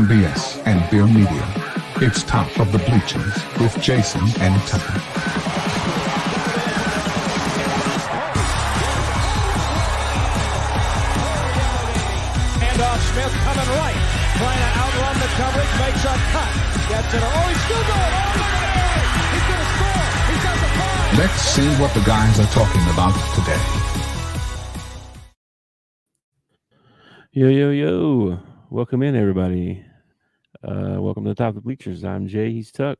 MBS and Beer Media. It's Top of the Bleachers with Jason and Tucker. Smith coming right, trying to outrun the coverage, makes a cut, gets it. Oh, he's still going. Oh, look at it! He's going to score. He's got the ball. Let's see what the guys are talking about today. Yo. Welcome in, everybody. Welcome to the Top of the Bleachers. I'm Jay, he's Tuck,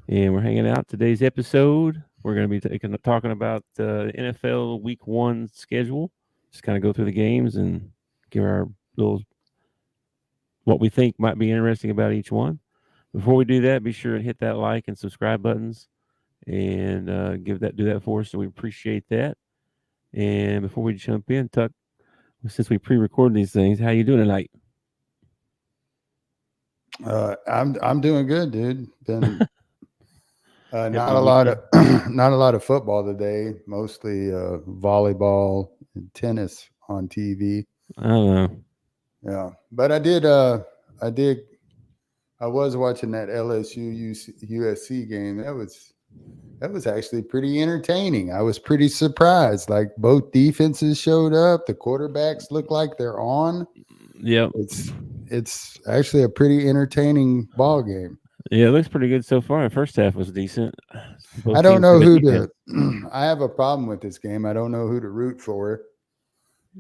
and we're hanging out. Today's episode, we're going to be talking about the NFL Week 1 schedule. Just kind of go through the games and give our little what we think might be interesting about each one. Before we do that, be sure and hit that like and subscribe buttons and do that for us. So we appreciate that. And before we jump in, Tuck, since we pre-record these things, how you doing tonight? I'm doing good, dude. Been not a lot of football today. Mostly volleyball and tennis on TV. I don't know. Yeah, but I was watching that LSU USC game. That was actually pretty entertaining. I was pretty surprised. Like both defenses showed up. The quarterbacks look like they're on. Yep. It's actually a pretty entertaining ball game. Yeah, it looks pretty good so far. The first half was decent. I don't know who to. I have a problem with this game. I don't know who to root for.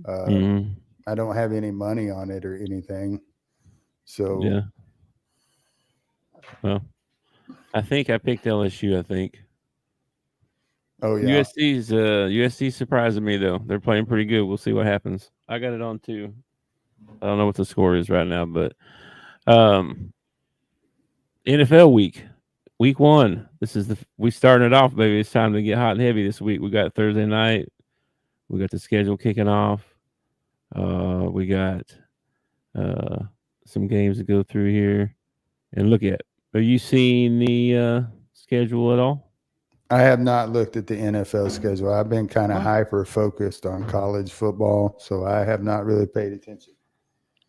I don't have any money on it or anything. So yeah. Well, I think I picked LSU. I think. Oh yeah. USC's surprising me though. They're playing pretty good. We'll see what happens. I got it on too. I don't know what the score is right now, but NFL week 1. We starting it off, baby. It's time to get hot and heavy this week. We got Thursday night. We got the schedule kicking off. We got some games to go through here and look at. Have you seen the schedule at all? I have not looked at the NFL schedule. I've been kind of hyper focused on college football, so I have not really paid attention.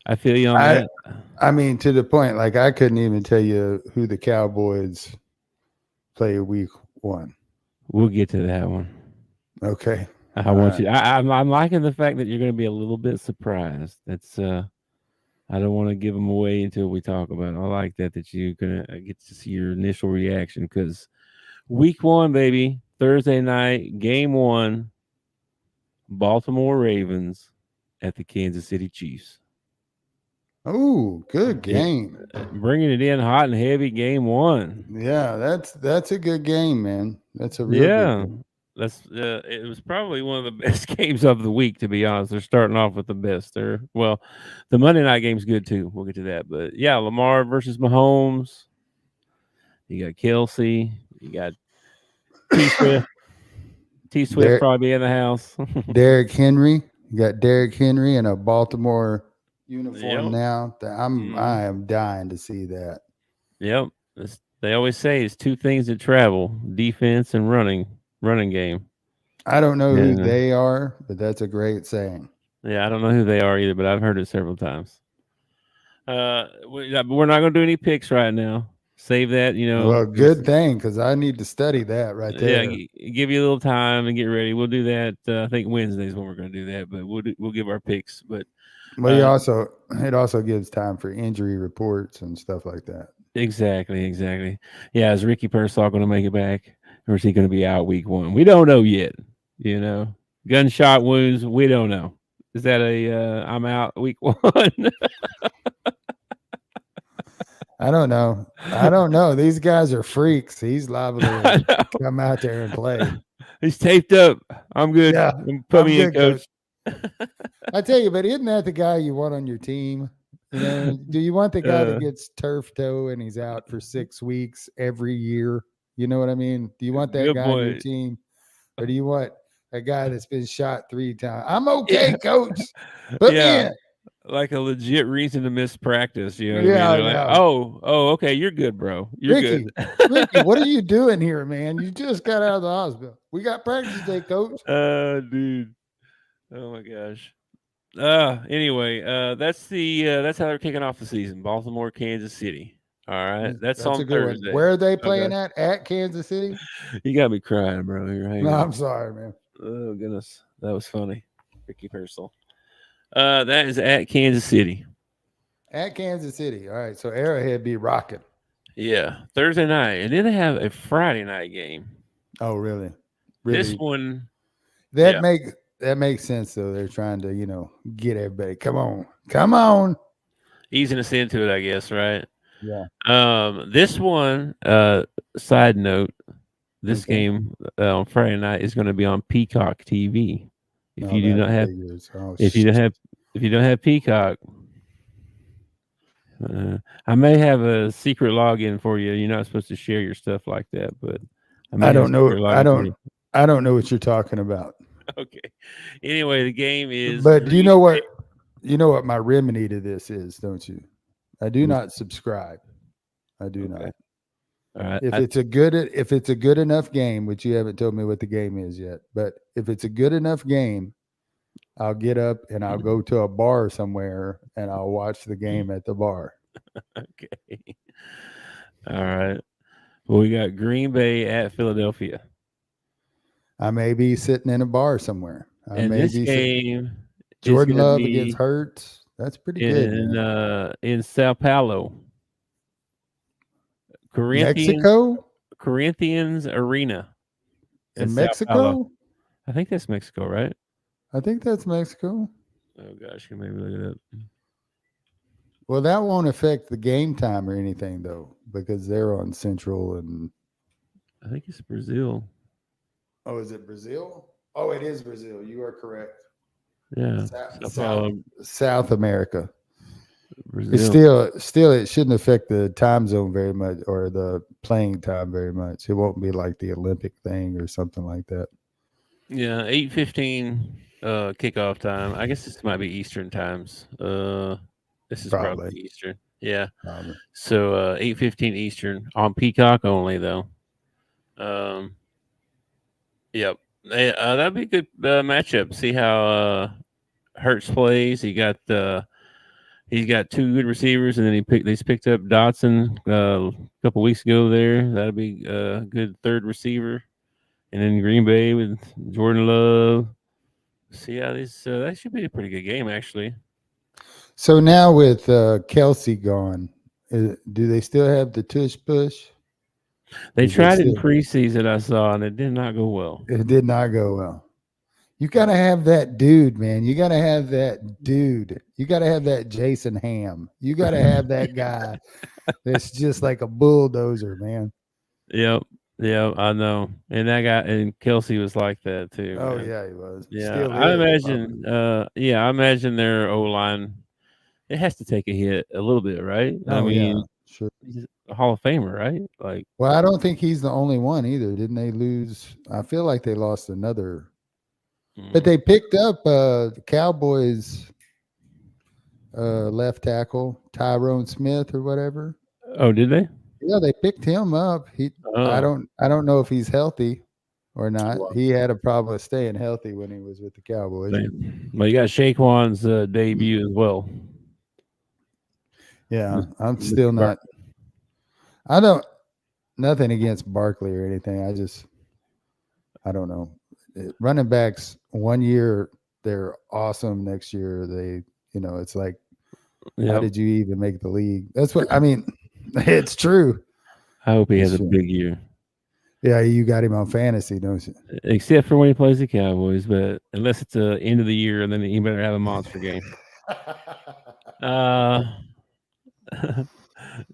I feel you on that. I mean, to the point, like I couldn't even tell you who the Cowboys play week 1. We'll get to that one. Okay. I'm liking the fact that you're going to be a little bit surprised. That's I don't want to give them away until we talk about it. I like that you're going to get to see your initial reaction because week 1, baby, Thursday night, game 1, Baltimore Ravens at the Kansas City Chiefs. Oh, good game. Bringing it in hot and heavy, game 1. Yeah, that's a good game, man. That's a real good game. It was probably one of the best games of the week, to be honest. They're starting off with the best. The Monday night game's good too. We'll get to that. But yeah, Lamar versus Mahomes. You got Kelsey. You got T-Swift. T-Swift probably in the house. Derrick Henry. You got Derrick Henry in a Baltimore uniform now. I am dying to see that. Yep. They always say it's 2 things that travel: defense and running game. I don't know who they are, but that's a great saying. Yeah, I don't know who they are either, but I've heard it several times. We're not going to do any picks right now. Save that, Well, good thing, because I need to study that right there. Yeah, give you a little time and get ready. We'll do that. I think Wednesday's when we're going to do that, but we'll give our picks. But it also gives time for injury reports and stuff like that. Exactly. Yeah, is Ricky Pearsall going to make it back, or is he going to be out week 1? We don't know yet. Gunshot wounds. We don't know. Is that I'm out week 1? I don't know. These guys are freaks. He's liable to come out there and play. He's taped up. I'm good. Yeah, put me in, coach. I tell you, but isn't that the guy you want on your team? Do you want the guy that gets turf toe and he's out for 6 weeks every year? You know what I mean? Do you want that guy on your team? Or do you want a guy that's been shot 3 times? I'm okay, coach. Put me in. Like a legit reason to miss practice, okay, you're good, bro. Ricky, what are you doing here, man? You just got out of the hospital. We got practice today, coach. Dude. Oh my gosh. Anyway, that's how they're kicking off the season. Baltimore, Kansas City. All right, that's That's a on good one. Thursday. Where are they Okay. playing at Kansas City? You got me crying, bro. You're hanging No, up. I'm sorry, man. Oh goodness, that was funny. Ricky Purcell. That is at Kansas City. At Kansas City. All right, so Arrowhead be rocking. Yeah, Thursday night, and then they have a Friday night game. Oh, really? This one, That yeah. makes sense though. They're trying to get everybody. Come on. Easing us into it, I guess, right? Yeah. This one, side note, this Okay. game on Friday night is going to be on Peacock TV. If No, you do that not have, figures. Oh, if you don't have Peacock, I may have a secret login for you. You're not supposed to share your stuff like that, but I may I have a don't know. secret login for you. I don't know what you're talking about. Okay. Anyway, the game is. But do you know what? You know what my remedy to this is, don't you? I do not subscribe. I do Okay. not. All right. If it's a good enough game, which you haven't told me what the game is yet, but if it's a good enough game, I'll get up and I'll go to a bar somewhere and I'll watch the game at the bar. Okay. All right. Well, we got Green Bay at Philadelphia. I may be sitting in a bar somewhere. And this game, Jordan Love against Hurts. That's pretty good. Man. In Sao Paulo, Corinthians Arena in Mexico. I think that's Mexico, right? I think that's Mexico. Oh gosh, you maybe look it up. Well, that won't affect the game time or anything though, because they're on Central and. I think it's Brazil. Oh, is it Brazil? Oh, it is Brazil. You are correct. Yeah, South America. Brazil. It's still it shouldn't affect the time zone very much or the playing time very much. It won't be like the Olympic thing or something like that. Yeah, 8:15 kickoff time. I guess this might be Eastern times. This is probably Eastern. Yeah. Probably. So 8:15 Eastern on Peacock only though. Yep. That'd be a good matchup. See how Hurts plays. He's got two good receivers, and then he's picked up Dotson a couple weeks ago. There, that'll be a good third receiver, and then Green Bay with Jordan Love. See how this that should be a pretty good game actually. So now with Kelsey gone, do they still have the tush push? They tried it in preseason, I saw, and it did not go well. It did not go well. You got to have that dude, man. You got to have that dude. You got to have that Jason Ham. You got to have that guy that's just like a bulldozer, man. Yep, I know. And that guy and Kelsey was like that too. Oh man. yeah, he was. Yeah, I imagine. I imagine their O-line. It has to take a hit a little bit, right? Oh, I mean, yeah, sure. He's a Hall of Famer, right? Like, well, I don't think he's the only one either. Didn't they lose? I feel like they lost another, but they picked up the Cowboys left tackle Tyrone Smith or whatever. Oh, did they? Yeah, they picked him up. I don't know if he's healthy or not. Wow. He had a problem with staying healthy when he was with the Cowboys. Well, you got Shaquan's debut as well. Yeah, I'm still not. Nothing against Barkley or anything. I don't know. Running backs 1 year they're awesome. Next year it's like, how did you even make the league? That's what I mean. It's true. I hope he has a big year. Yeah, you got him on fantasy, don't you? Except for when he plays the Cowboys, but unless it's the end of the year, then he better have a monster game.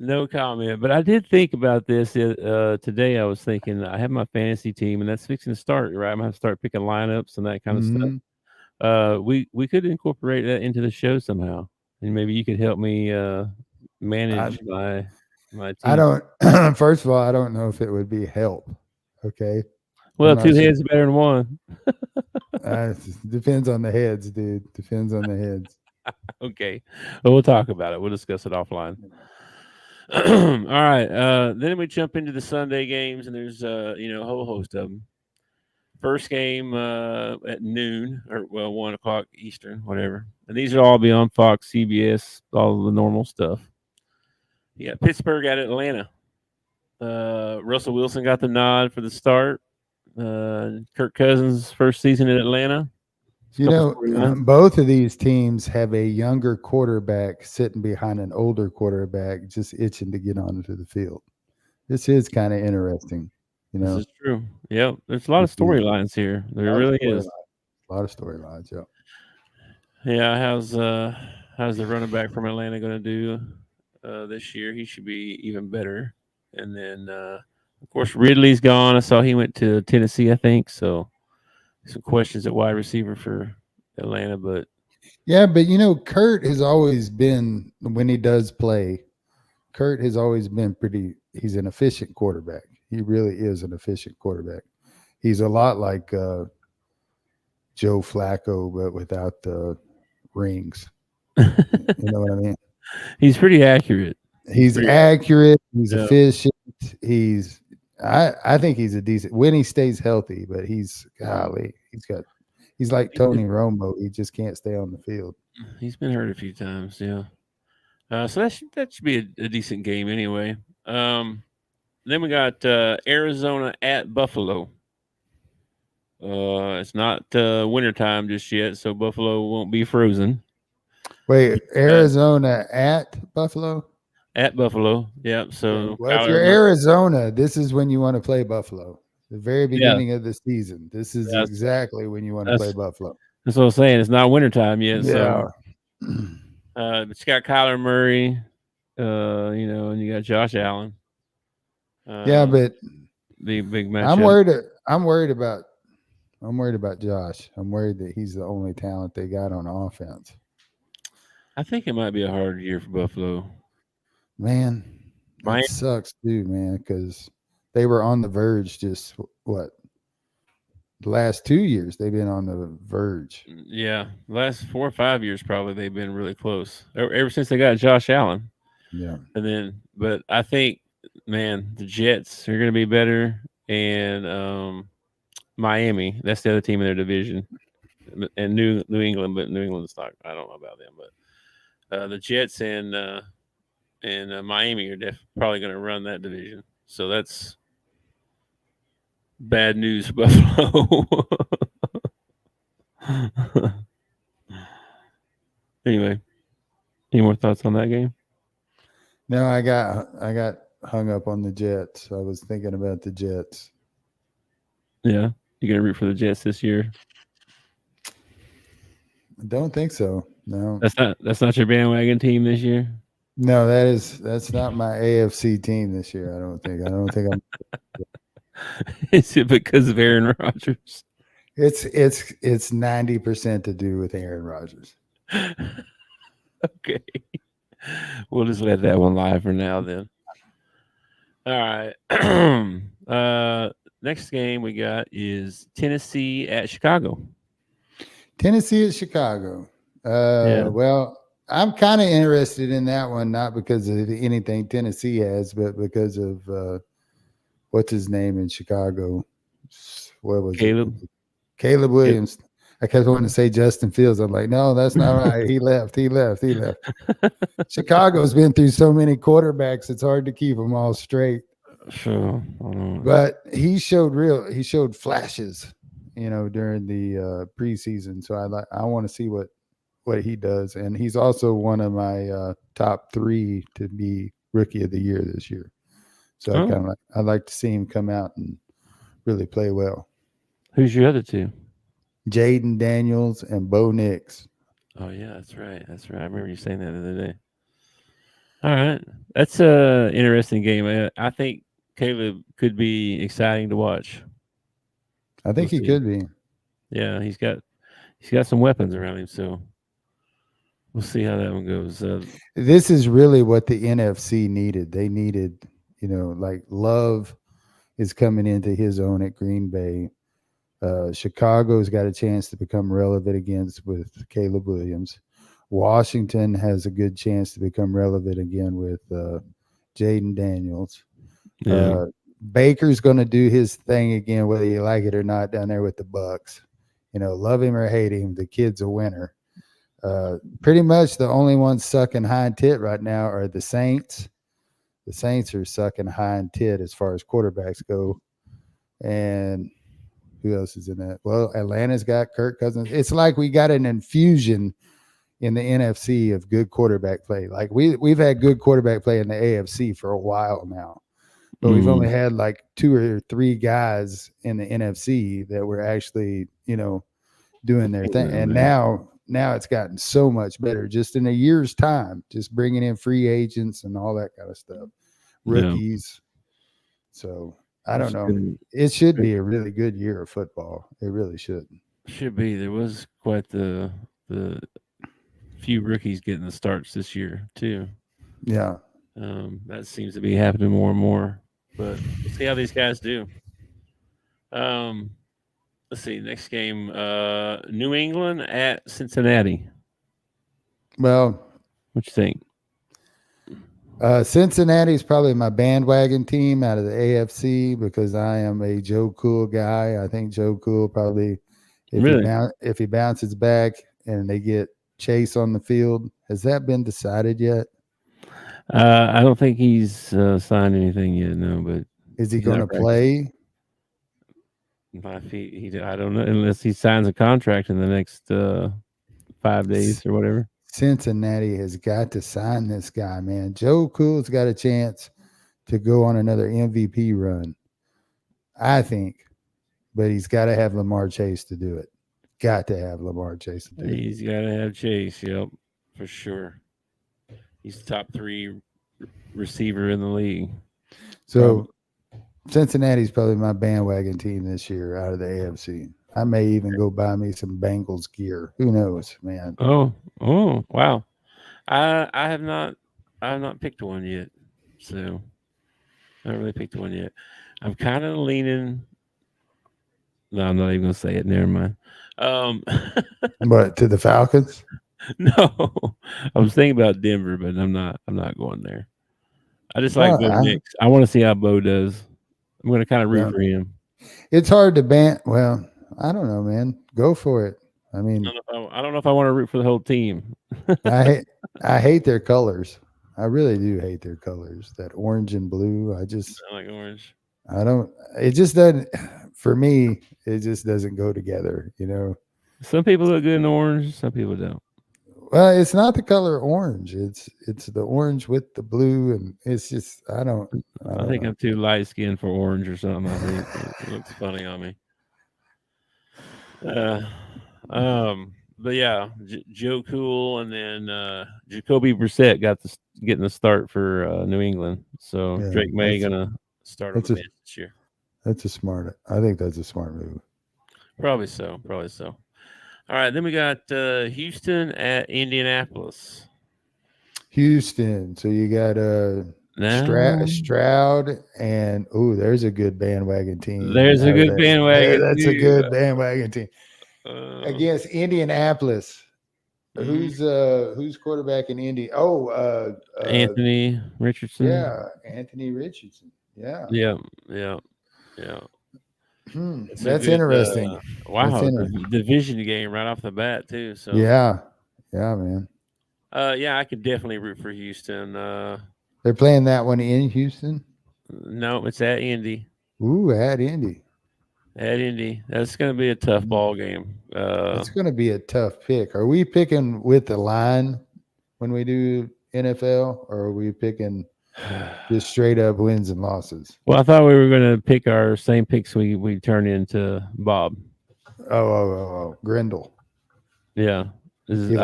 No comment, but I did think about this today. I was thinking I have my fantasy team, and that's fixing to start. Right, I'm gonna have to start picking lineups and that kind of stuff. We could incorporate that into the show somehow, and maybe you could help me manage my team. I don't. First of all, I don't know if it would be help. Okay. Well, two heads better than one. Depends on the heads, dude. Depends on the heads. Okay. Well, we'll talk about it. We'll discuss it offline. All right. Then we jump into the Sunday games, and there's a whole host of them. First game at noon, or 1 o'clock Eastern, whatever. And these will all be on Fox, CBS, all the normal stuff. You got Pittsburgh at Atlanta. Russell Wilson got the nod for the start. Kirk Cousins' first season in Atlanta. Both of these teams have a younger quarterback sitting behind an older quarterback, just itching to get onto the field. This is kind of interesting. This is true. Yep. There's a lot of storylines here. There really is. A lot of storylines. Yeah. Yeah. How's the running back from Atlanta going to do this year? He should be even better. And then, of course, Ridley's gone. I saw he went to Tennessee, I think. So some questions at wide receiver for Atlanta, but Kurt has always been, when he does play, Kurt has always been he's an efficient quarterback. He really is an efficient quarterback. He's a lot like Joe Flacco, but without the rings. You know what I mean? He's pretty accurate. He's accurate. He's efficient. I think he's a decent when he stays healthy, but he's like Tony Romo. He just can't stay on the field. He's been hurt a few times, yeah. So that should be a decent game anyway. Then we got Arizona at Buffalo. It's not wintertime just yet, so Buffalo won't be frozen. Wait, Arizona at Buffalo? At Buffalo, yeah. So if you're Arizona, this is when you want to play Buffalo. The very beginning of the season. This is exactly when you want to play Buffalo. That's what I'm saying. It's not wintertime yet. Yeah. So, but you got Kyler Murray, and you got Josh Allen. But the big matchup. I'm worried about Josh. I'm worried that he's the only talent they got on offense. I think it might be a hard year for Buffalo. Man, it sucks too, man, because they were on the verge just the last 2 years they've been on the verge. Yeah, the last 4 or 5 years probably they've been really close ever since they got Josh Allen. Yeah, but I think, man, the Jets are going to be better, and Miami, that's the other team in their division, and New England, but New England's not. I don't know about them, but the Jets and Miami are probably going to run that division. So that's bad news for Buffalo. Anyway, any more thoughts on that game? No, I got hung up on the Jets. I was thinking about the Jets. Yeah, you gonna root for the Jets this year? I don't think so. No, that's not your bandwagon team this year. No, that's not my AFC team this year. I don't think I'm. Is it because of Aaron Rodgers? It's 90% to do with Aaron Rodgers. Okay, we'll just let that one lie for now then. All right. Next game we got is Tennessee at Chicago. Tennessee at Chicago. Well, I'm kind of interested in that one, not because of anything Tennessee has, but because of what's his name in Chicago. What was Caleb? It? Caleb Williams. I kept wanting to say Justin Fields. I'm like, no, that's not right. He left. Chicago's been through so many quarterbacks, it's hard to keep them all straight. Sure. But he showed flashes, during the preseason. So I want to see what he does. And he's also one of my top 3 to be rookie of the year this year. So I'd like to see him come out and really play well. Who's your other 2? Jaden Daniels and Bo Nix. Oh yeah, that's right. I remember you saying that the other day. All right, that's a interesting game. I think Caleb could be exciting to watch. I think he could be. Yeah, he's got some weapons around him, so we'll see how that one goes. This is really what the NFC needed. They needed, like Love is coming into his own at Green Bay. Chicago's got a chance to become relevant again with Caleb Williams. Washington has a good chance to become relevant again with Jaden Daniels. Yeah. Baker's going to do his thing again, whether you like it or not, down there with the Bucks. Love him or hate him, the kid's a winner. Pretty much the only ones sucking hind tit right now are the Saints. The Saints are sucking hind tit as far as quarterbacks go. And who else is in that? Well, Atlanta's got Kirk Cousins. It's like we got an infusion in the NFC of good quarterback play. Like we've had good quarterback play in the AFC for a while now. But we've only had like 2 or 3 guys in the NFC that were actually, doing their thing. And now it's gotten so much better just in a year's time, just bringing in free agents and all that kind of stuff, rookies. So I don't know. It should be a really good year of football. It really should. Should be. There was quite the few rookies getting the starts this year too. Yeah. That seems to be happening more and more. But we'll see how these guys do. Let's see. Next game, New England at Cincinnati. Well, what you think? Cincinnati's probably my bandwagon team out of the AFC because I am a Joe Cool guy. I think Joe Cool probably, if he bounces back and they get Chase on the field, has that been decided yet? I don't think he's signed anything yet. No, but is he going to play? If I don't know, unless he signs a contract in the next 5 days or whatever. Cincinnati has got to sign this guy, man. Joe Cool's got a chance to go on another MVP run, I think, but he's got to have Lamar Chase to do it. Got to have Lamar Chase to do it. He's got to have Chase, yep, for sure. He's the top 3 receiver in the league. So Cincinnati's probably my bandwagon team this year out of the AFC. I may even go buy me some Bengals gear. Who knows, man? Oh, wow! I have not picked one yet, so I haven't really picked one yet. I'm kind of leaning. No, I'm not even gonna say it. Never mind. But to the Falcons? No, I was thinking about Denver, but I'm not going there. I just like Bo Nix. I want to see how Bo does. I'm going to kind of root for him. It's hard to ban. Well, I don't know, man. Go for it. I mean, I don't know if I want to root for the whole team. I hate their colors. I really do hate their colors. That orange and blue. I like orange. I don't. It just doesn't. For me, it just doesn't go together. Some people look good in orange. Some people don't. Well, it's not the color orange. It's the orange with the blue, and it's just I think I'm too light skinned for orange or something. I think it looks funny on me. But yeah, Joe Cool and then Jacoby Brissett getting the start for New England. So Drake May gonna start on the bench this year. I think that's a smart move. Probably so. All right, then we got Houston at Indianapolis. Houston. So you got Stroud and there's a good bandwagon team. There's a good bandwagon. That's a good bandwagon team. Against Indianapolis. Who's quarterback in Indy? Anthony Richardson. Yeah, Anthony Richardson. Yeah. That's interesting. Wow, the division game right off the bat too. So yeah, man. I could definitely root for Houston. They're playing that one in Houston. No, it's at Indy. Ooh, at Indy. That's going to be a tough ball game. It's going to be a tough pick. Are we picking with the line when we do NFL, or are we picking just straight up wins and losses? Well, I thought we were going to pick our same picks we turn into Bob. Oh, Grindle. Yeah. He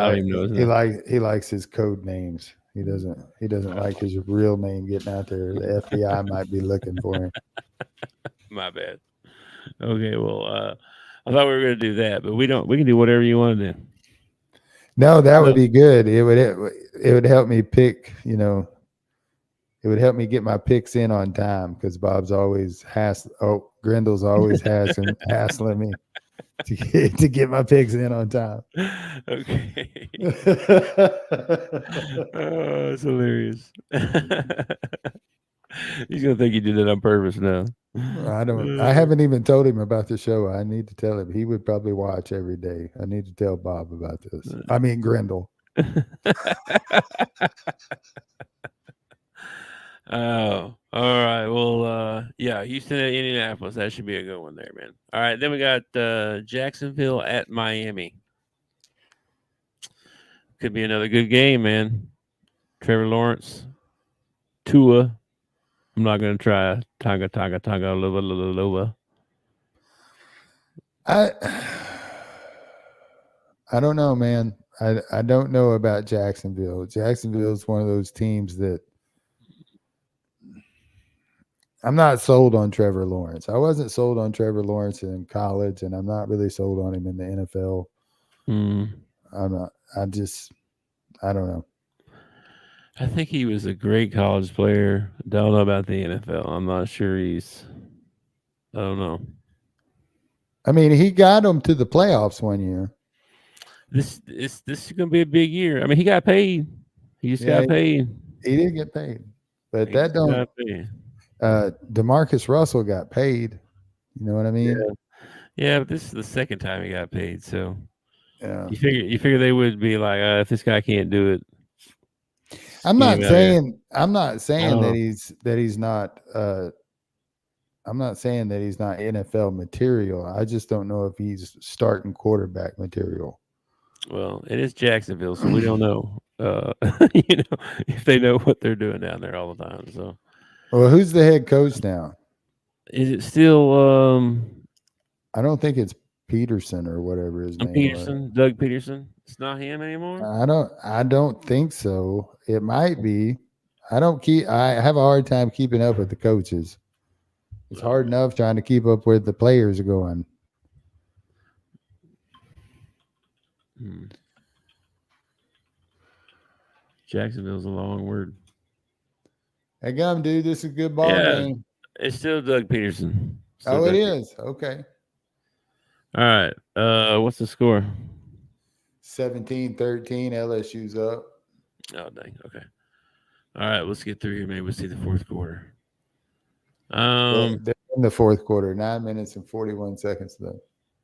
likes his code names. He doesn't like his real name getting out there. The FBI might be looking for him. My bad. Okay, well, I thought we were going to do that, but we don't. We can do whatever you want to do. No, that would be good. It would help me pick. It would help me get my picks in on time because Bob's always Grindle's always hassling me to get my picks in on time. Okay. Oh, it's hilarious. He's gonna think you did it on purpose now. I don't. I haven't even told him about the show. I need to tell him. He would probably watch every day. I need to tell Bob about this. I mean, Grendel. Oh, all right. Well, yeah, Houston at Indianapolis. That should be a good one there, man. All right, then we got Jacksonville at Miami. Could be another good game, man. Trevor Lawrence, Tua. I'm not gonna try Tonga Lova. I don't know, man. I don't know about Jacksonville. Jacksonville is one of those teams that I'm not sold on Trevor Lawrence. I wasn't sold on Trevor Lawrence in college, and I'm not really sold on him in the NFL. I'm not. I don't know. I think he was a great college player. Don't know about the NFL. I'm not sure I don't know. I mean, he got them to the playoffs one year. This is gonna be a big year. I mean, he got paid. He just got paid. He did get paid, but that don't. DeMarcus Russell got paid. You know what I mean? Yeah, but this is the second time he got paid. So yeah, you figure they would be like, if this guy can't do it. I'm not saying that he's not. I'm not saying that he's not NFL material. I just don't know if he's starting quarterback material. Well, it is Jacksonville, so we don't know. If they know what they're doing down there all the time. So, well, who's the head coach now? Is it still? I don't think it's Peterson or whatever his name was. Doug Peterson. It's not him anymore. I don't think so. It might be. I have a hard time keeping up with the coaches. It's hard enough trying to keep up with the players going. Jacksonville's a long word. Hey, Gum, dude, this is a good ball game. It's still Doug Peterson. It is? Okay. All right. What's the score? 17-13. LSU's up. Oh, dang. Okay. All right. Let's get through here. Maybe we'll see the fourth quarter. They're in the fourth quarter. 9 minutes and 41 seconds left.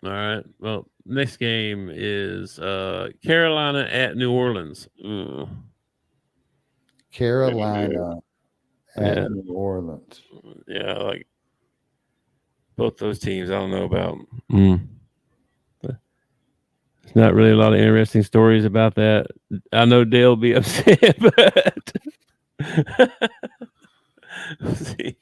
All right. Well, next game is Carolina at New Orleans. Carolina at New Orleans. Yeah, like both those teams. I don't know about. There's not really a lot of interesting stories about that. I know Dale will be upset, but see,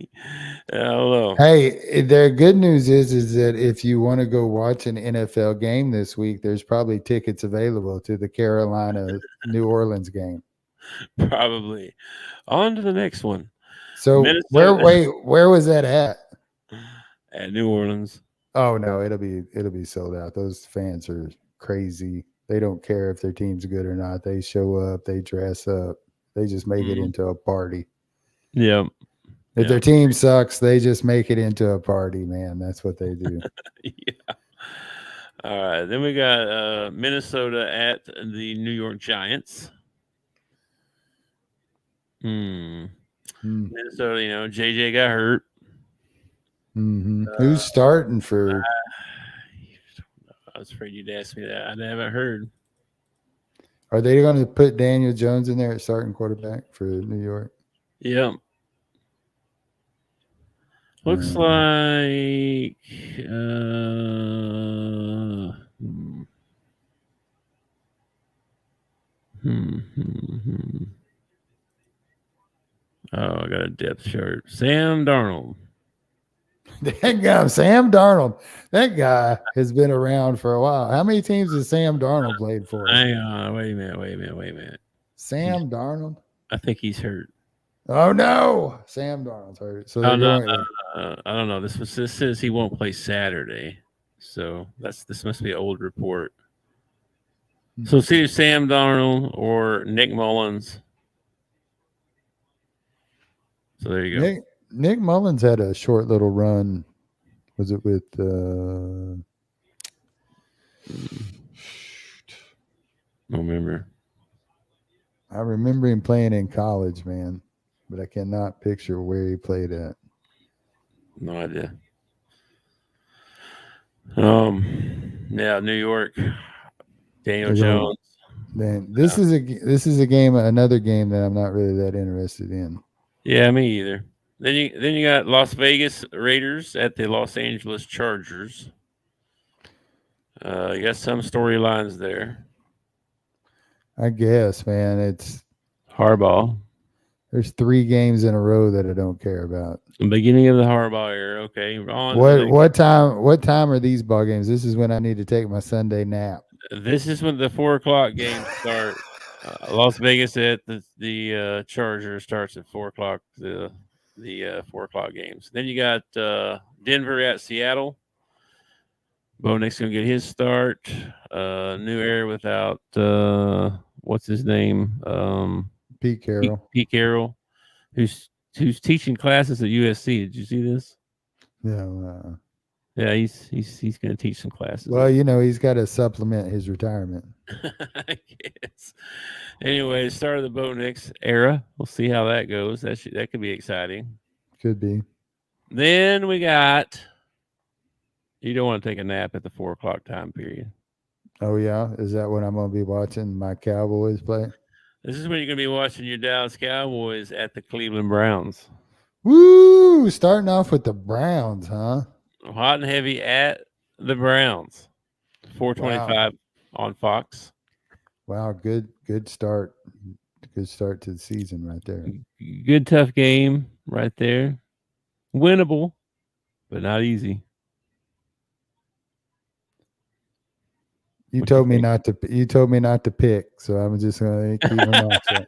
I don't know. Hey, the good news is that if you want to go watch an NFL game this week, there's probably tickets available to the Carolina New Orleans game. Probably. On to the next one. So where was that at? At New Orleans. Oh no, it'll be sold out. Those fans are crazy. They don't care if their team's good or not. They show up, they dress up, they just make it into a party. Yeah. If their team sucks, they just make it into a party, man. That's what they do. Yeah. All right. Then we got Minnesota at the New York Giants. Minnesota, JJ got hurt. Who's starting for? I was afraid you'd ask me that. I haven't heard. Are they going to put Daniel Jones in there at starting quarterback for New York? Yep. Looks like Oh, I got a depth chart. Sam Darnold. That guy, Sam Darnold. That guy has been around for a while. How many teams has Sam Darnold played for? Hang on. Wait a minute. Sam Darnold? I think he's hurt. Oh, no. Sam Darnold's hurt. So I don't know. This says he won't play Saturday. So this must be an old report. So it's either Sam Darnold or Nick Mullins. So there you go. Nick Mullins had a short little run. Was it with don't remember. I remember him playing in college, man. but I cannot picture where he played at. No idea. Yeah, New York. Daniel Jones. Then this is a game, another game that I'm not really that interested in. Yeah, me either. Then you got Las Vegas Raiders at the Los Angeles Chargers. You got some storylines there. I guess, man, it's Harbaugh. there's 3 games in a row that I don't care about. The beginning of the Harbaugh era. Okay. What time are these ball games? This is when I need to take my Sunday nap. This is when the 4:00 games start. Las Vegas at the Chargers starts at 4:00. The 4:00 games. Then you got Denver at Seattle. Bo Nix gonna get his start. New era without what's his name? Pete Carroll. Pete Carroll, who's teaching classes at USC. Did you see this? No. Yeah, he's gonna teach some classes. Well, he's got to supplement his retirement. I guess. Anyway, start of the Bo Nix era. We'll see how that goes. That could be exciting. Could be. Then we got. You don't want to take a nap at the 4:00 time period. Oh yeah, is that when I'm going to be watching my Cowboys play? This is when you're going to be watching your Dallas Cowboys at the Cleveland Browns. Woo! Starting off with the Browns, huh? Hot and heavy at the Browns. 4:25 on Fox. Wow, good start. Good start to the season right there. Good tough game right there. Winnable, but not easy. You told me not to pick, so I'm just going to keep on watching.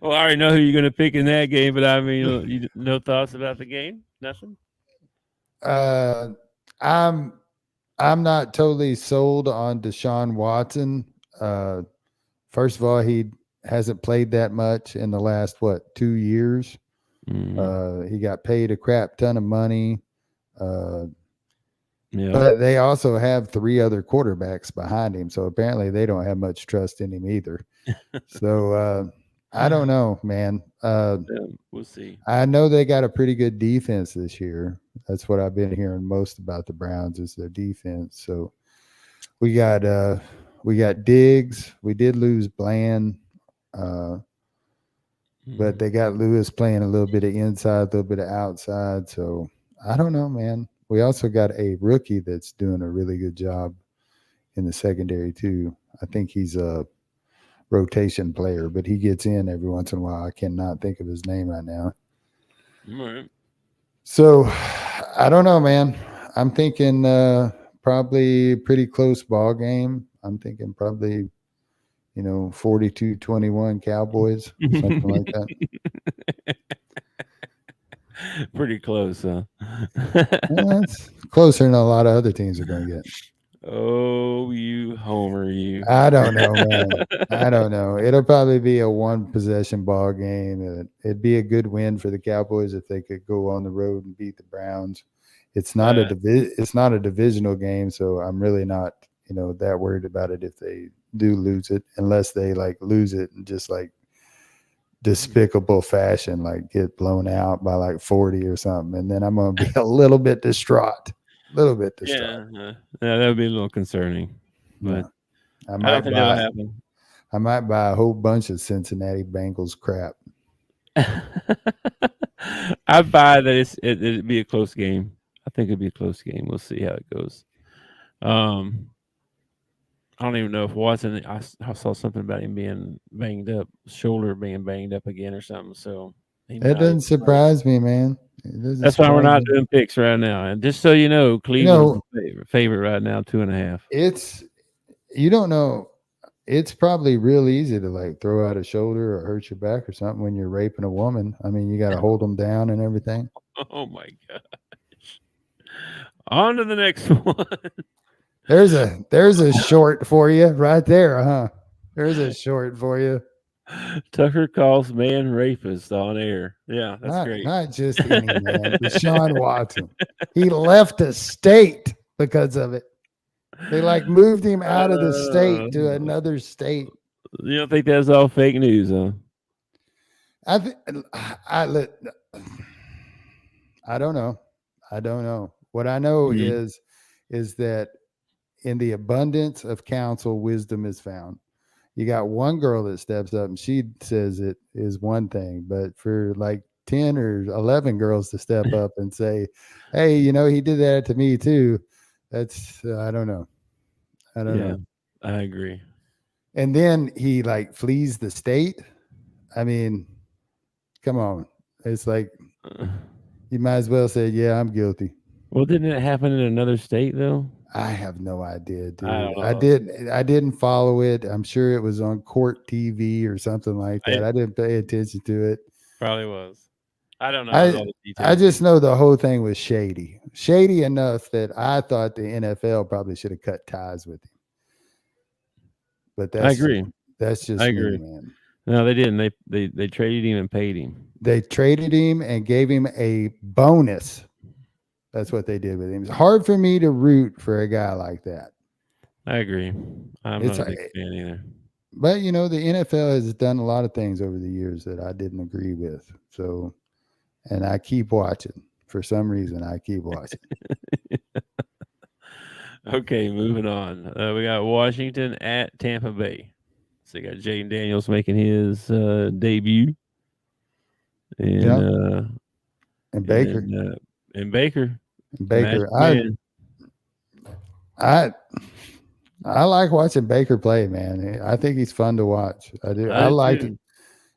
Well, I already know who you're going to pick in that game, but I mean, no thoughts about the game? Nothing? I'm not totally sold on Deshaun Watson. First of all, he hasn't played that much in the last 2 years. He got paid a crap ton of money. Yeah. But they also have 3 other quarterbacks behind him, so apparently they don't have much trust in him either. So I don't know, man. We'll see. I know they got a pretty good defense this year. That's what I've been hearing most about the Browns is their defense. So we got Diggs. We did lose Bland, but they got Lewis playing a little bit of inside, a little bit of outside. So I don't know, man. We also got a rookie that's doing a really good job in the secondary too. I think he's a rotation player, but he gets in every once in a while. I cannot think of his name right now. All right. So I don't know, man. I'm thinking probably pretty close ball game. I'm thinking probably, 42-21 Cowboys, something like that. Pretty close, huh? That's closer than a lot of other teams are going to get. Oh, you homer, you. I don't know, man. I don't know. It'll probably be a 1-possession ball game. It'd be a good win for the Cowboys if they could go on the road and beat the Browns. It's not it's not a divisional game, so I'm really not, that worried about it if they do lose it, unless they lose it and just despicable fashion, get blown out by 40 or something, and then I'm gonna be a little bit distraught. Yeah, that would be a little concerning, but I don't think that'll happen. I might buy a whole bunch of Cincinnati Bengals crap. I buy that it'd be a close game. I think it'd be a close game. We'll see how it goes. I don't even know if Watson. I saw something about him being banged up, shoulder being banged up again or something. So that doesn't surprise me, man. That's why we're not doing picks right now. And just so you know, Cleveland's favorite right now, 2.5. It's you don't know. It's probably real easy to throw out a shoulder or hurt your back or something when you're raping a woman. I mean, you got to hold them down and everything. Oh my gosh! On to the next one. There's a short for you right there, huh? There's a short for you. Tucker calls man rapist on air. Yeah, that's great. Not just any man, Deshaun Watson. He left the state because of it. They moved him out of the state to another state. You don't think that's all fake news, huh? I th- I let I don't know. I don't know. What I know Mhm. is that in the abundance of counsel, wisdom is found. You got one girl that steps up and she says it is one thing, but for like 10 or 11 girls to step up and say, "Hey, he did that to me too." That's I don't know. I don't Yeah, know. I agree. And then he like flees the state. I mean, come on. It's like Uh, you might as well say, "Yeah, I'm guilty." Well, didn't it happen in another state though? I have no idea, I dude. don't I know. didn't I didn't follow it. I'm sure it was on court TV or something like that. It I didn't pay attention to it. probably was. I don't know I all the I details just either. know the whole thing was shady. Shady enough that I thought the NFL probably should have cut ties with him. But I agree. that's I just me, agree. man. No, they didn't. They traded him and paid him. They traded him and gave him a bonus. That's what they did with him. It's hard for me to root for a guy like that. I agree. I'm It's not a big fan either. But the NFL has done a lot of things over the years that I didn't agree with. So, and I keep watching. For some reason, I keep watching. Okay, moving on. We got Washington at Tampa Bay. So you got Jaden Daniels making his debut, and Yeah, uh, and and Baker, then and Baker, the Baker. Magic Man. I I like watching Baker play, man. I think he's fun to watch. I do. I I did liked too.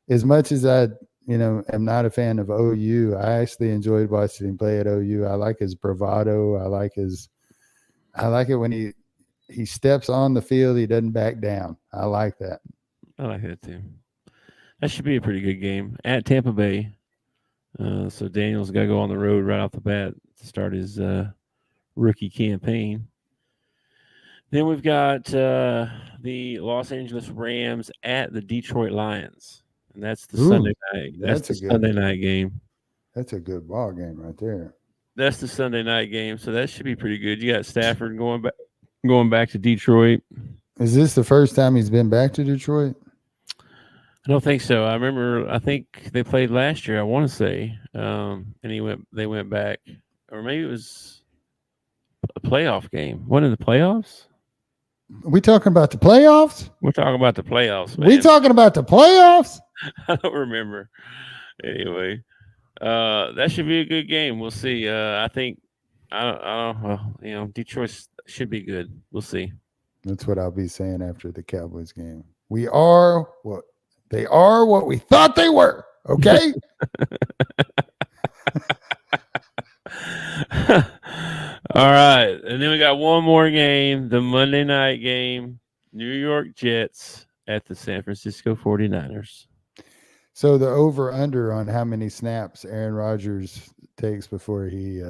as much as I, am not a fan of OU. I actually enjoyed watching him play at OU. I like his bravado. I like it when he steps on the field, he doesn't back down. I like that. I like that too. That should be a pretty good game at Tampa Bay. So Daniels got to go on the road right off the bat to start his rookie campaign. Then we've got the Los Angeles Rams at the Detroit Lions, and that's the Ooh, Sunday night. That's that's the a good Sunday night game. that's a good ball game right there. That's the Sunday night game, so that should be pretty good. You got Stafford going back to Detroit. Is this the first time he's been back to Detroit? I don't think so. I think they played last year. I want to say, and they went back, or maybe it was a playoff game. One of the playoffs. We talking about the playoffs? We're talking about the playoffs, We man. talking about the playoffs? I don't remember. Anyway, that should be a good game. We'll see. I think I don't well, Detroit should be good. We'll see. That's what I'll be saying after the Cowboys game. We are what they are what we thought they were. Okay. All right. And then we got one more game, the Monday night game, New York Jets at the San Francisco 49ers. So the over under on how many snaps Aaron Rodgers takes before he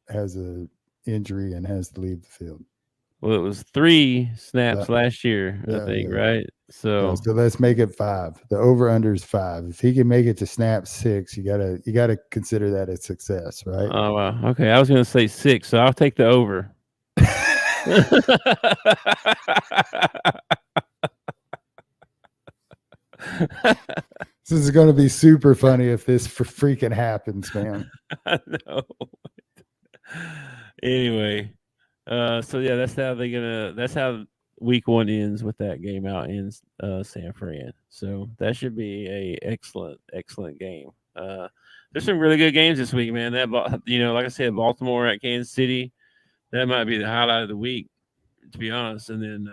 has a injury and has to leave the field. Well, it was 3 snaps Uh, last year, I think, right? So so let's make it 5. The over under is 5. If he can make it to snap 6, you gotta consider that a success, right? oh wow. Okay, I was gonna say 6, so I'll take the over. This is going to be super funny if this freaking happens, man. I know. Anyway, so yeah, that's how week 1 ends with that game out in San Fran. So that should be a excellent game. There's some really good games this week, man. Like I said, Baltimore at Kansas City, that might be the highlight of the week, to be honest. And then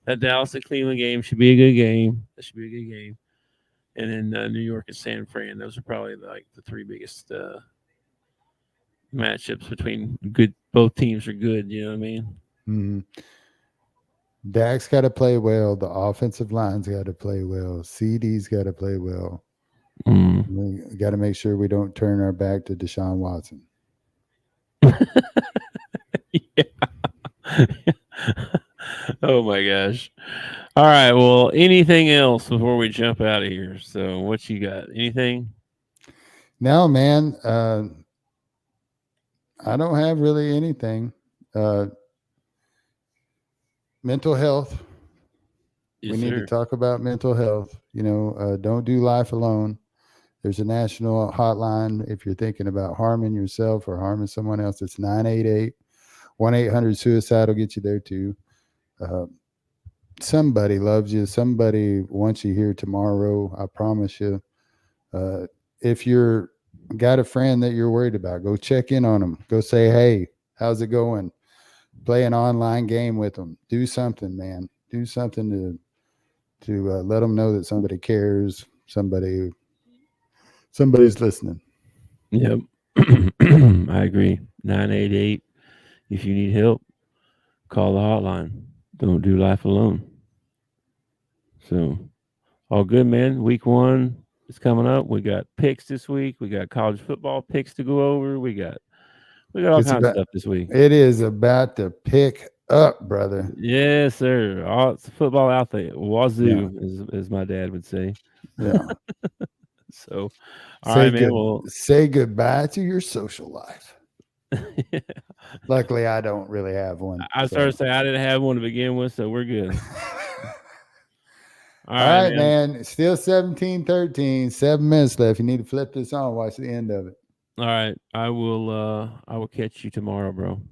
that Dallas and Cleveland game should be a good game. That should be a good game. And then New York and San Fran. Those are probably like the 3 biggest matchups between good. Both teams are good. You know what I mean? Mm-hmm. Dak's got to play well. The offensive line's got to play well. CD's got to play well. We got to make sure we don't turn our back to Deshaun Watson. Yeah. Oh my gosh. All right. Well, anything else before we jump out of here? So, what you got? Anything? No, man. I don't have really anything. Mental health. Yes, we need sir. to talk about mental health. Don't do life alone. There's a national hotline if you're thinking about harming yourself or harming someone else. It's 988-1-800-SUICIDE will get you there too. Somebody loves you. Somebody wants you here tomorrow. I promise you. If you're got a friend that you're worried about, go check in on them. Go say, hey, how's it going? Play an online game with them. Do something, man. Do something to let them know that somebody cares. Somebody's listening. Yep. I agree. 988. If you need help, call the hotline. Don't do life alone. So, all good, man. Week 1 is coming up. We got picks this week. We got college football picks to go over. We got all kinds of stuff this week. It is about to pick up, brother. Yes, sir. It's football out there. Wazoo, as my dad would say. Yeah. So, all right, man. Well, say goodbye to your social life. Luckily, I don't really have one. I started to say I didn't have one to begin with, so we're good. All right, man. Still 17-13. 7 minutes left. You need to flip this on. Watch the end of it. All right. I will catch you tomorrow, bro.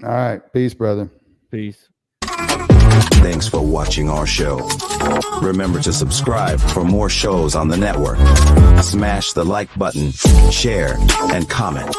All right. Peace, brother. Peace. Thanks for watching our show. Remember to subscribe for more shows on the network. Smash the like button, share, and comment.